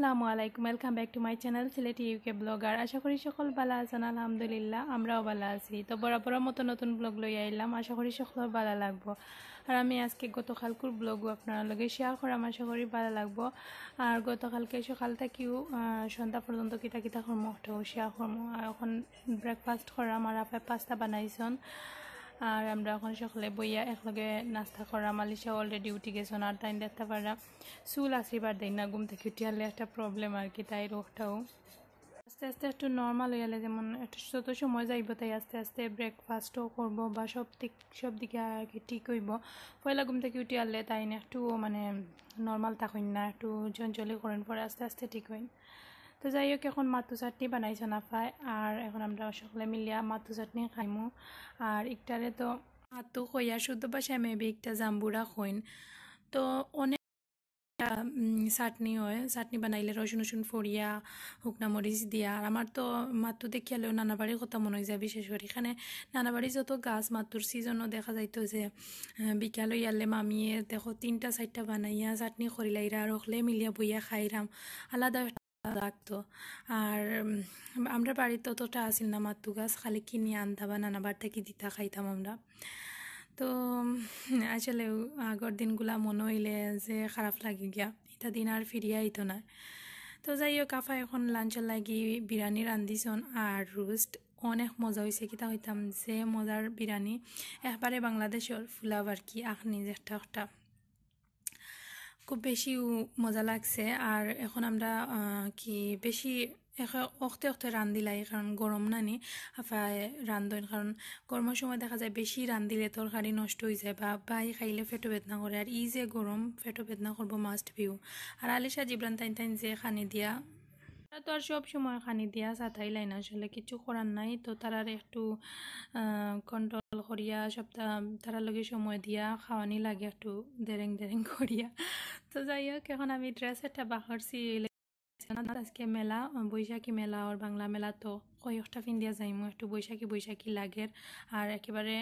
আসসালামু আলাইকুম, welcome back to my channel Sylheti UK blogger. আশা করি সকল ভালো আছেন। আলহামদুলিল্লাহ আমরাও ভালো আছি। তো বরাবরের মতো নতুন ব্লগ লই আইলাম, আশা করি সকলের ভালো লাগবো। আর আমি আজকে গতকালকুর ব্লগও আপনার লগে শেয়ার করাম, আশা করি ভালো লাগবো। আর গতকালকে সকাল থেকেও সন্ধ্যা পর্যন্ত কিতা কিতা কর্মটাও শেয়ার করবো। আর এখন ব্রেকফাস্ট করাম, আর আপনি পাস্তা বানাইছেন। আর আমরা এখন সকালে বইয়া একলগে নাস্তা করা। মালিশা অলরেডি উঠে গেছেন, আর তাই দেখতে পারা চুল আসিবার দেয় না, ঘুম থেকে উঠে আনলে একটা প্রবলেম আর কি। তাই রোগটাও আস্তে আস্তে একটু নর্মাল হয়ে গেলে, যেমন একটু যত সময় যাইব তাই আস্তে আস্তে ব্রেকফাস্টও করবো বা সব দিকে আর কি ঠিক হইব। পয়লা ঘুম থেকে উঠে আনলে তাই না একটু মানে নর্মাল থাকুন না, একটু চঞ্চলি করেন, পরে আস্তে আস্তে ঠিক হইন। তো যাই হোক, এখন মাত্তু চাটনি বানাইছে না পায়, আর এখন আমরা সকলে মিলিয়া মাত্তু চাটনি খাইমু। আর একটারে তো মাত্তু খইয়া শুদ্ধ ভাষায় মেবি একটা জাম্বুরা খইন। তো অনেক চাটনি হয়, চাটনি বানাইলে রসুন ফড়িয়া শুকনা মরিচ দিয়া। আর আমার তো মাত্তু দেখিয়ালেও নানাবাড়ির কথা মনে হয় যায়, বিশেষ করে এখানে নানাবাড়ি যত গাছ মাত্তুর সিজনও দেখা যাইতো যে বিকাল ইয়ালে মামিয়ে দেখো 3টা 4টা বানাইয়া চাটনি করিলাইরা, আর হলে মিলিয়া বইয়া খাইরাম, আলাদা লাগতো। আর আমরা বাড়িতে অতটা আসিল না মাত্তু গাছ, খালি কিনে আনতা বা নানাবার থেকে দিতা খাইতাম আমরা। তো আসলে আগর দিনগুলা মনে হইলে যে খারাপ লাগে গিয়া, এটা দিন আর ফিরিয়া আইতো না। তো যাই হোক, আফা এখন লাঞ্চের লাগি বিরিয়ানি রান্ধিছন আর রোস্ট। অনেক মজা হয়েছে, কিতা হইতাম যে মজার বিরিয়ানি, একবারে বাংলাদেশের ফুলাব আর কি, আখনি যে একটা খুব বেশি মজা লাগছে। আর এখন আমরা কি বেশি অখতে রান্ধিলাই, কারণ গরম নানি আফায় রান্ধন, কারণ গরমের সময় দেখা যায় বেশি রান্ধিলে তরকারি নষ্ট হয়ে যায় বা বাই খাইলে ফেটো বেদনা করে। আর ই যে গরম ফেটো বেদনা করবো মাস্ট ভিউ। আর আলিশা জিব্রান টাইন যে খানি দিয়া, তারা তো আর সব সময় খানি দিয়া সাথাই লাইন, আসলে কিছু করার নাই। তো তারার একটু কন্ট্রোল করিয়া সপ্তাহ তারার লগে সময় দিয়া খাওয়ানি লাগে, একটু দেরেং দেরেং করিয়া। তো যাই হোক, এখন আমি ড্রেস একটা বাহারছি। আজকে মেলা, বৈশাখী মেলা আর বাংলা মেলা, তো কয়েকটা ফিন্দিয়া যাইমু, একটু বৈশাখী লাগের। আর একেবারে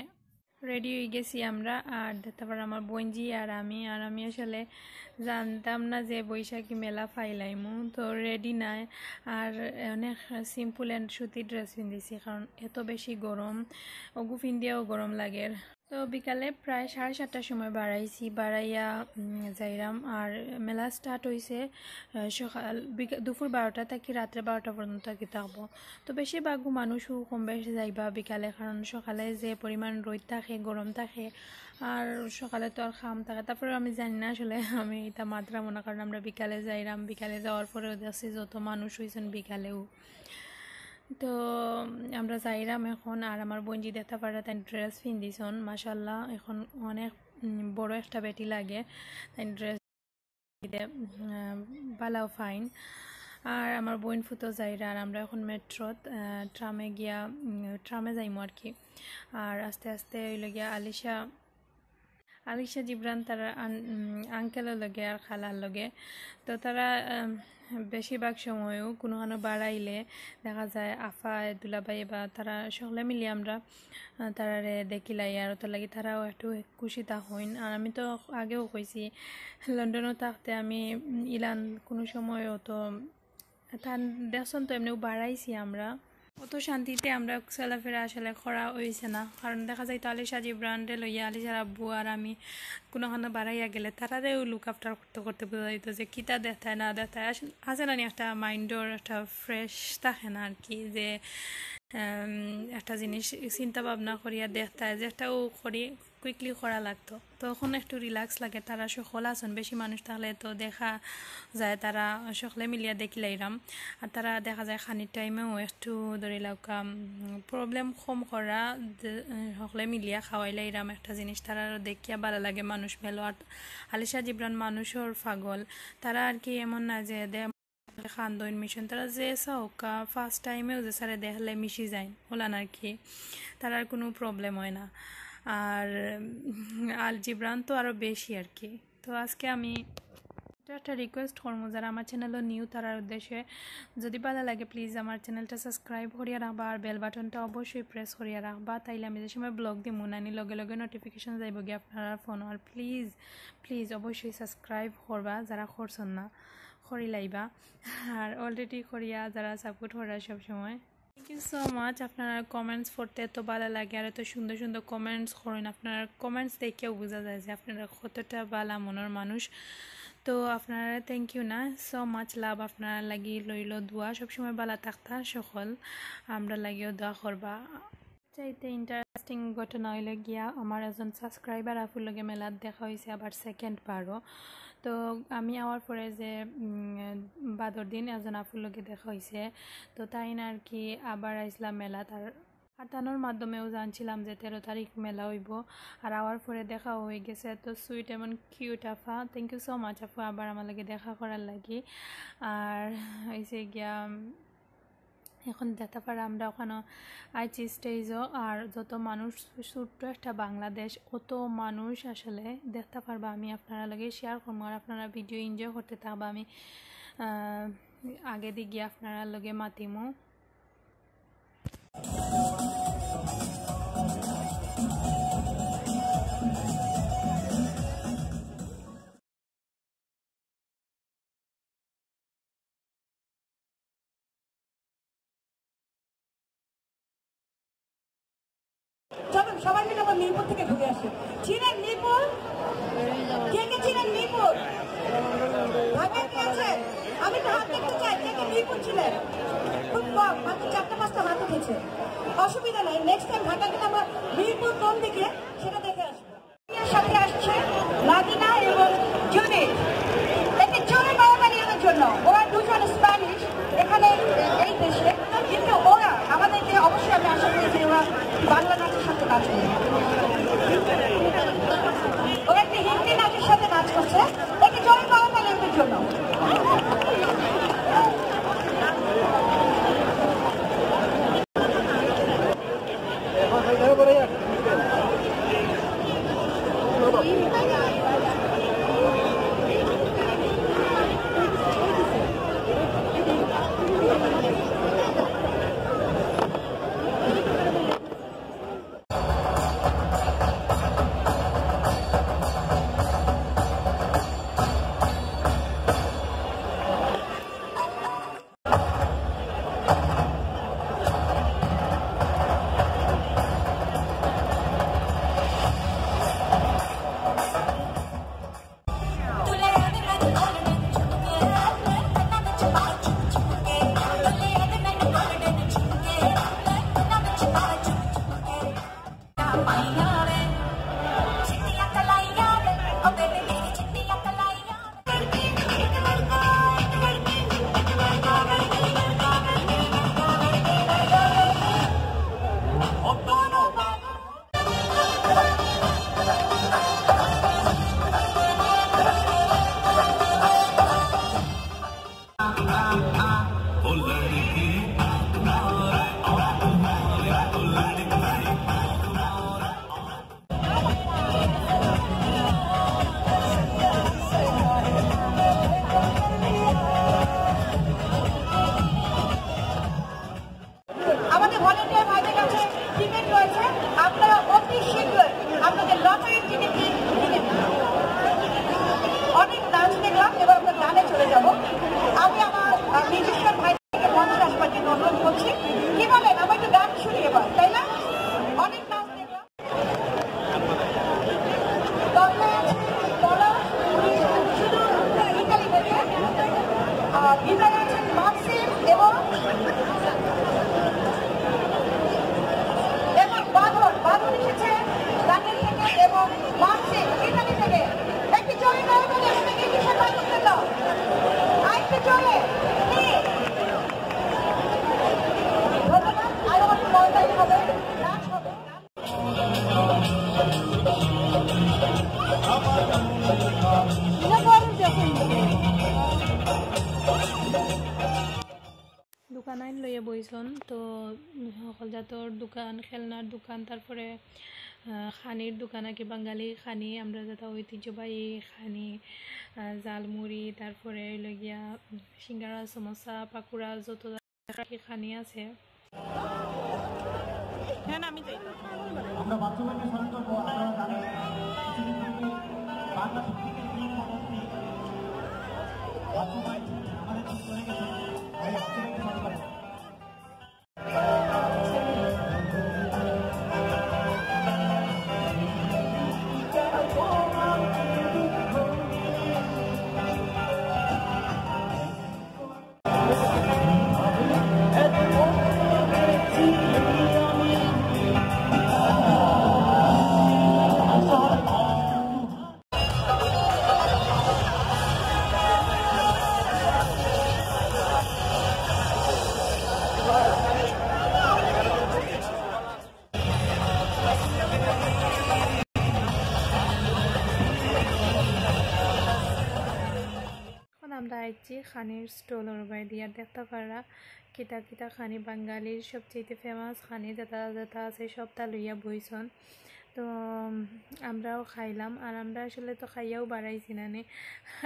রেডি হয়ে গেছি আমরা। আর তারপর আমার বোনজি আর আমি আসলে জানতাম না যে বৈশাখী মেলা ফাইলাইমু, তো রেডি নাই। আর অনেক সিম্পল অ্যান্ড সুতি ড্রেস পিন্দিছি, কারণ এত বেশি গরম, ওগু পিন্দিয়াও গরম লাগে। তো বিকালে প্রায় 7:30টার সময় বাড়াইয়া যাইরাম। আর মেলা স্টার্ট হয়েছে সকাল দুপুর 12টা থেকে রাত্রে 12টা পর্যন্ত কি থাকবো। তো বেশিরভাগ মানুষও কম বেশি যাইবা বিকালে, কারণ সকালে যে পরিমাণ রোদ থাকে, গরম থাকে, আর সকালে তো আর খাম থাকে। তারপরে আমি জানি না আসলে, আমি এটা মাত্রা মনে, কারণ আমরা বিকালে যাইরাম, বিকালে যাওয়ার পরেও দেখছি যত মানুষ হয়েছেন বিকালেও। তো আমরা যাইরাম এখন। আর আমার বোনজি দেখতে পারে তাই ড্রেস পিন্দিছন, মাশাল্লাহ এখন অনেক বড় একটা বেটি লাগে, তাই ড্রেস বালাও ফাইন। আর আমার বোন ফুতো যাইরা, আর আমরা এখন মেট্রোত ট্রামে যাইমু আর কি। আর আস্তে আস্তে হইল গিয়া আলিশা জিব্রান তারা আঙ্কেলের লগে আর খালার লগে। তো তারা বেশিরভাগ সময়ও কোনোখানো বাড়াইলে দেখা যায় আফা দুলাবাই বা তারা সকলে মিলিয়ে আমরা তারারে দেখিলাই, আর তার লাগে তারাও একটু খুশি তা হইন। আর আমি তো আগেও কইছি, লন্ডনও থাকতে আমি ইলান কোনো সময়ও তো দেখছেন তো এমনিও বাড়াইছি আমরা, অত শান্তিতে আমরা চলাফেরা আসলে করা হয়েছে না। কারণ দেখা যায় তো আলিশা জিব্রান্ডে লইয়া আলিশার আব্বু আর আমি কোনোখানে বাড়াইয়া গেলে তারারেও লুক আফটার করতে করতে বোঝা যেত যে কিতা দেখায় না দেখায়, আছে না একটা মাইন্ডর একটা ফ্রেশ থাকে না আর কি, যে একটা জিনিস চিন্তা ভাবনা করিয়া দেখতে যেটাও করি কুইকলি করা লাগতো, তখন একটু রিল্যাক্স লাগে। তারা সকল আসন বেশি মানুষ থাকলে তো দেখা যায় তারা সকলে মিলিয়া দেখিলাইরাম। আর তারা দেখা যায় খানির টাইমেও একটু ধরে লাউকা প্রবলেম কম করা, সকলে মিলিয়া খাওয়াইলাইরাম একটা জিনিস তারা দেখিয়া ভালো লাগে মানুষ মেলো। আর আলিশা জিব্রান মানুষের পাগল, তারা আর কি এমন না যে খান্দন মিশন, তারা যে সৌকা ফার্স্ট টাইমেও যে সারে দেখলে মিশি যায় ওলান আর কি, তার আর কোনো প্রবলেম হয় না। আর আল জিব্রান তো আরও বেশি আর কি। তো আজকে আমি একটা রিকোয়েস্ট করবো, যারা আমার চ্যানেলও নিউ তারার উদ্দেশ্যে, যদি ভালো লাগে প্লিজ আমার চ্যানেলটা সাবস্ক্রাইব করিয়া রাখবা, আর বেল বাটনটা অবশ্যই প্রেস করিয়া রাখবা, তাইলে আমি যে সময় ব্লগ দিই মুনানি লগে লগে নোটিফিকেশন যাইব গিয়ে আপনার ফোন। আর প্লিজ অবশ্যই সাবস্ক্রাইব করবা যারা করছেন না, করি লাইবা আর অলরেডি করিয়া যারা সাপোর্ট করা সব সময় থ্যাংক ইউ সো মাচ। আপনারা কমেন্টস পড়তে এত ভালো লাগে আর এত সুন্দর সুন্দর কমেন্টস করেন। আপনার কমেন্টস দেখেও বোঝা যায় যে আপনারা কতটা ভালো মনের মানুষ। তো আপনারা থ্যাংক ইউ না, সো মাচ লাভ। আপনারা লাগি লইল দোয়া সবসময় ভালো থাকতা সকল, আমরা লাগিও দোয়া করবা। চাইতে ইন্টারেস্টিং ঘটনা হইলে গিয়া আমার একজন সাবস্ক্রাইবার আপুর লগে মেলাত দেখা হয়েছে আবার সেকেন্ড বারও। তো আমি আওয়ার পরে যে বাদর দিন একজন আপুর লগে দেখা হয়েছে, তো তাই না আর কি আবার আইসলাম মেলাত। আর হাঁটানোর মাধ্যমেও জানছিলাম যে 13 তারিখ মেলা হইব, আর আওয়ার পরে দেখা হয়ে গেছে। তো সুইট এমন cute Apa, thank you so much আপু আবার আমার লাগে দেখা করার লাগি। আর হয়েছে গিয়া এখন দেখতে পারে আমরা ওখানে আইচি স্টেজও, আর যত মানুষ, ছোট্ট একটা বাংলাদেশ, অত মানুষ আসলে দেখতে পারবা। আমি আপনারা লগে শেয়ার করবো আর আপনারা ভিডিও এনজয় করতে থাকবা। আমি আগে দিয়ে গিয়ে আপনারা লগে মাতিমু। চলুন সবাই মিলে আমরা মিরপুর থেকে ঘুরে আসি। চিনেন মিরপুর? কে কে চিনেন মিরপুর? আমি তো হাত দেখতে চাই, কে কে মিরপুর ছিলেন? খুব কম, মাত্র 4-5টা হাত উঠেছে। অসুবিধা নাই, নেক্সট টাইম ঢাকা গেলে আমরা মিরপুর কোন দিকে সেটা দেখে আসবো। সাথে আসছে লাদিনা এবং জুনি, একে জোরে বাড়াবাড়ি আনার জন্য। ওরা দুজন স্প্যানিশ এখানে এই দেশে, কিন্তু ওরা আমাদেরকে অবশ্যই, আমি আশা করি যে ওরা বাংলা নাচের সাথে নাচ করবে। ওরা একটি হিন্দি নাচের সাথে নাচ করছে, একে জোরে বাড়াবাড়ি আনার জন্য। দোকান আইন লইয়া বইছন। তো সকল জাতর দোকান, খেলনার দোকান, তারপরে খানির দোকান, আর কি বাঙালি খানি, আমরা যেটা ঐতিহ্যবাহী খানি, জালমুড়ি, তারপরে হইল গিয়া সিঙ্গারা, সমোসা, পাকুড়া, যত খানি আছে। হ্যাঁ আমি যাই। আমরা বাচ্চাদেরকে স্মরণ করবো। আপনারা জানেন কিছুদিন পূর্বে বাংলা ভিত্তিক আইছি খানির স্টলের বাইরে আর দেখতে পারা কিতা কিতা খানি বাঙালির সবচেয়ে ফেমাস খানি যেটা যেটা আছে সবটা লইয়া বইছন। তো আমরাও খাইলাম আর আমরা আসলে তো খাইয়াও বাড়াইছি না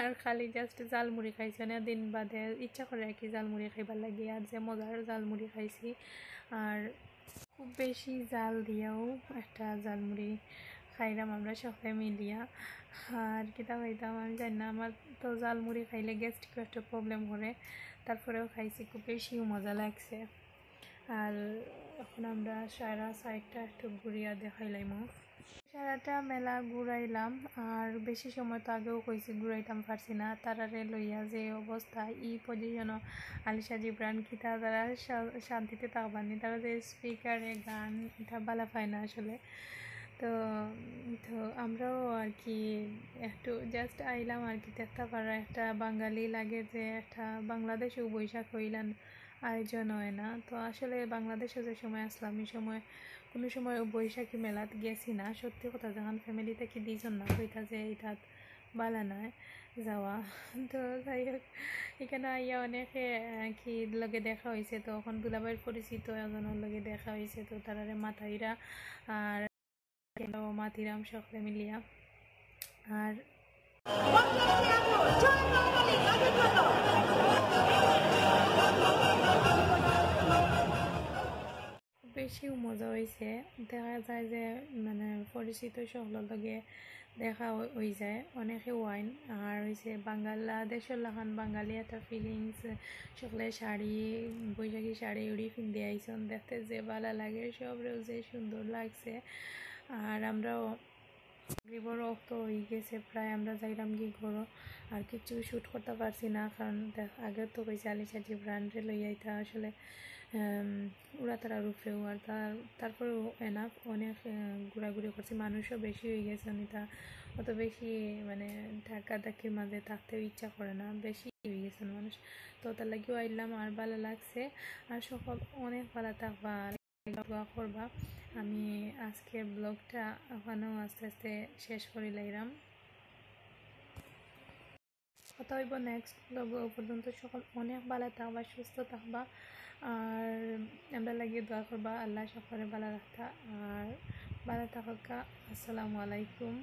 আর খালি জাস্ট জালমুড়ি খাইছি না দিন বাদে ইচ্ছা করে আর কি জালমুড়ি খাইবার লাগে আর যে মজার জালমুড়ি খাইছি আর খুব বেশি জাল দিয়েও একটা জালমুড়ি খাইলাম আমরা সবাই মিলিয়া। আর কিতা খাইতাম আমি জানি না, আমার তো জালমুড়ি খাইলে গ্যাস্ট্রিক একটা প্রবলেম করে, তারপরেও খাইছি, খুব বেশিও মজা লাগছে। আর এখন আমরা সারা সাইডটা একটু ঘুরিয়া দেখাইলাম, সারাটা মেলা ঘুরাইলাম আর বেশি সময় তো আগেও কইছি ঘুরাইতাম পারছি না, তারারে লইয়া যে অবস্থা ই পজিশনও আলিশা জিব্রান কিতা তারা শান্তিতে থাকবানি, তারা যে স্পিকারে গান এটা বালা পায় না আসলে। তো তো আমরাও আর কি একটু জাস্ট আইলাম আর কি, দেখতে পারা একটা বাঙালি লাগে যে একটা বাংলাদেশেও বৈশাখ হইলাম আয়োজন হয় না। তো আসলে বাংলাদেশে যে সময় আসলাম এই সময় কোনো সময় বৈশাখী মেলাত গেছি না, সত্যি কথা, যখন ফ্যামিলি থেকে দিয়েছেন না কইতা যে এটা বালা নয় যাওয়া। তো যাই হোক এখানে আইয়া অনেকে কি লগে দেখা হয়েছে, তো এখন দুলাভাইয়ের পরিচিত একজনের লগে দেখা হয়েছে, তো তারারে মাথাইরা আর মাতিরাম সকলে মিলিয়া। আর বেশিও মজা হয়েছে, দেখা যায় যে মানে পরিচিত সকলের লগে দেখা হয়ে যায়, অনেকে ওয়াইন আর হয়েছে বাংলাদেশের লাখান বাঙালি একটা ফিলিংস, সকলে শাড়ি বৈশাখী শাড়ি উড়ি পিন্ধে আইসন, দেখতে যে ভালো লাগে, সবরেও যে সুন্দর লাগছে। আর আমরাও বড় তো হয়ে গেছে প্রায়, আমরা যাইলাম কি ঘরো আর কিছু শ্যুট করতে পারছি না, কারণ আগে তো কইছে আলিশা জিব্রানরে লইয়াইতা আসলে ওরা তারা রূপেও আর তারপরেও এনাফ অনেক ঘোরাঘুরি করছে, মানুষও বেশি হয়ে গেছে, অনিতা অত বেশি মানে ধাক্কাধাক্কির মাঝে থাকতেও ইচ্ছা করে না, বেশি হয়ে গেছে মানুষ। তো তার লাগিও আইলাম আর ভালো লাগছে। আর সকল অনেক ভালো থাকবা, দোয়া করবা। আমি আজকের ব্লগটা ওখানেও আস্তে আস্তে শেষ করে লাইলাম, কথা হইব নেক্সট ব্লগ পর্যন্ত। সকল অনেক ভালো থাকবা, সুস্থ থাকবা আর আমরা লাগিয়ে দোয়া করবা, আল্লাহ সকলে ভালো রাখতা আর ভালো থাকা। আসসালামু আলাইকুম।